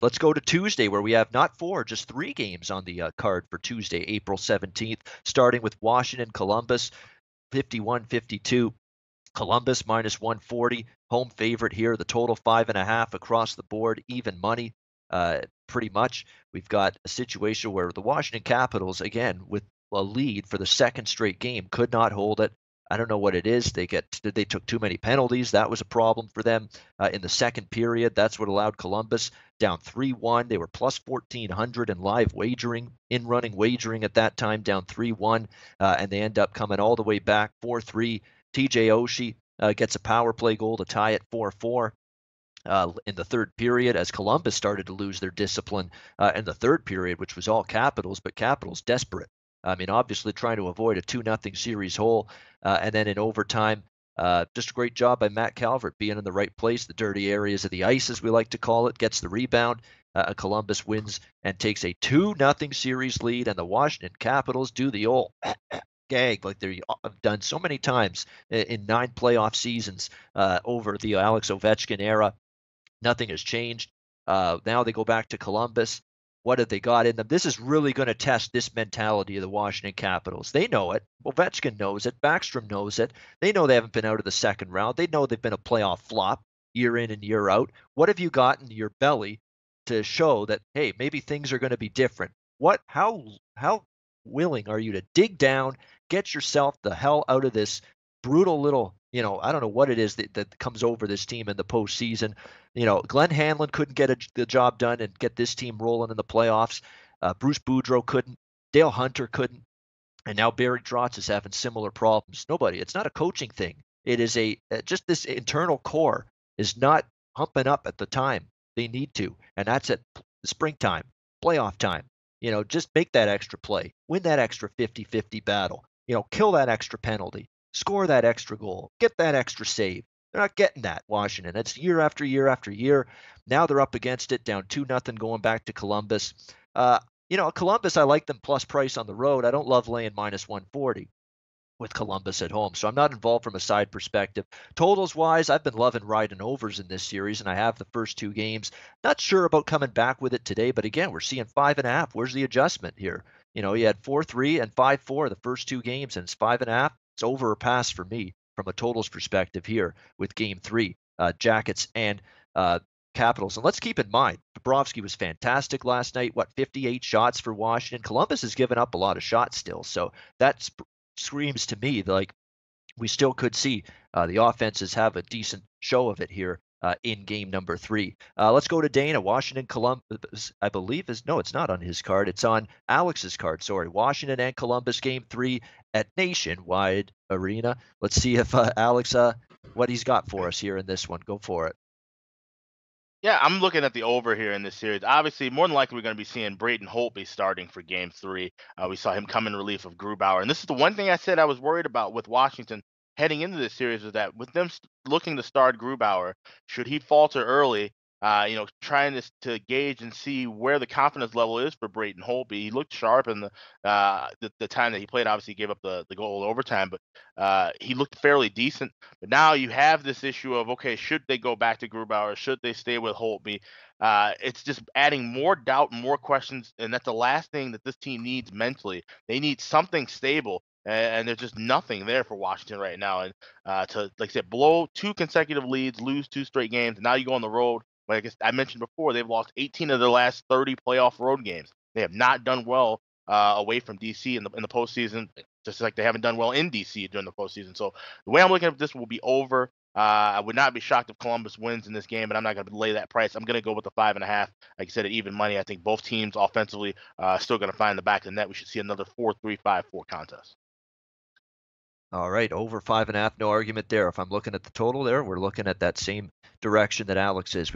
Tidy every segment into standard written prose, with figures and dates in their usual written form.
Let's go to Tuesday, where we have not 4, just 3 games on the card for Tuesday, April 17th, starting with Washington, Columbus, 51-52. Columbus -140, home favorite here. The total 5.5 across the board, even money, pretty much. We've got a situation where the Washington Capitals, again, with a lead for the second straight game, could not hold it. I don't know what it is. They took too many penalties. That was a problem for them in the second period. That's what allowed Columbus down 3-1. They were plus 1,400 in live wagering, in running wagering at that time, down 3-1, and they end up coming all the way back 4-3. TJ Oshie gets a power play goal to tie it 4-4 in the third period, as Columbus started to lose their discipline in the third period, which was all Capitals, but Capitals desperate. I mean, obviously trying to avoid a 2-0 series hole. And then in overtime, just a great job by Matt Calvert being in the right place, the dirty areas of the ice, as we like to call it, gets the rebound. Columbus wins and takes a 2-0 series lead, and the Washington Capitals do the old gag like they've done so many times in 9 playoff seasons over the Alex Ovechkin era. Nothing has changed. Now they go back to Columbus. What have they got in them? This is really going to test this mentality of the Washington Capitals. They know it. Ovechkin knows it. Backstrom knows it. They know they haven't been out of the second round. They know they've been a playoff flop year in and year out. What have you got in your belly to show that, hey, maybe things are going to be different? How willing are you to dig down, get yourself the hell out of this brutal little, I don't know what it is that comes over this team in the postseason. Glenn Hanlon couldn't get the job done and get this team rolling in the playoffs. Bruce Boudreau couldn't. Dale Hunter couldn't. And now Barry Trotz is having similar problems. It's not a coaching thing. It is just this internal core is not humping up at the time they need to. And that's at springtime, playoff time. Just make that extra play, win that extra 50-50 battle, kill that extra penalty, score that extra goal, get that extra save. They're not getting that, Washington. It's year after year after year. Now they're up against it, down 2-0 going back to Columbus. Columbus, I like them plus price on the road. I don't love laying -140 with Columbus at home. So I'm not involved from a side perspective. Totals-wise, I've been loving riding overs in this series, and I have the first 2 games. Not sure about coming back with it today, but again, we're seeing 5.5. Where's the adjustment here? You had 4-3 and 5-4 the first 2 games, and it's 5.5. It's over or pass for me from a totals perspective here with Game 3, Jackets and Capitals. And let's keep in mind, Bobrovsky was fantastic last night. 58 shots for Washington. Columbus has given up a lot of shots still, so that screams to me like we still could see the offenses have a decent show of it here in game number 3. Let's go to Dana. Washington, Columbus, I believe it's not on his card. It's on Alex's card. Sorry. Washington and Columbus, game 3 at Nationwide Arena. Let's see if Alex, what he's got for us here in this one. Go for it. Yeah, I'm looking at the over here in this series. Obviously, more than likely, we're going to be seeing Braden Holtby starting for Game 3. We saw him come in relief of Grubauer. And this is the one thing I said I was worried about with Washington heading into this series, is that with them looking to start Grubauer, should he falter early, trying to gauge and see where the confidence level is for Braden Holtby. He looked sharp in the time that he played. Obviously, he gave up the goal in overtime, but he looked fairly decent. But now you have this issue of, okay, should they go back to Grubauer? Should they stay with Holtby? It's just adding more doubt and more questions, and that's the last thing that this team needs mentally. They need something stable, and there's just nothing there for Washington right now. And to, like I said, blow 2 consecutive leads, lose 2 straight games, and now you go on the road. Like I mentioned before, they've lost 18 of their last 30 playoff road games. They have not done well away from DC in the postseason, just like they haven't done well in DC during the postseason. So the way I'm looking at this will be over. I would not be shocked if Columbus wins in this game, but I'm not going to lay that price. I'm going to go with the 5.5. Like I said, at even money. I think both teams offensively still going to find the back of the net. We should see another 4-3, 5-4 contest. All right, over 5.5, no argument there. If I'm looking at the total there, we're looking at that same direction that Alex is.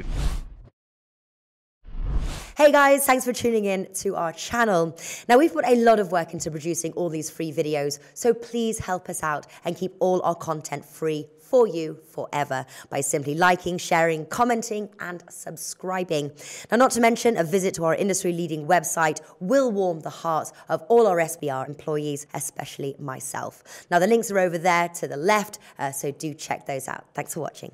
Hey guys, thanks for tuning in to our channel. Now, we've put a lot of work into producing all these free videos, so please help us out and keep all our content free for you forever by simply liking, sharing, commenting, and subscribing. Now, not to mention, a visit to our industry-leading website will warm the hearts of all our SBR employees, especially myself. Now, the links are over there to the left, so do check those out. Thanks for watching.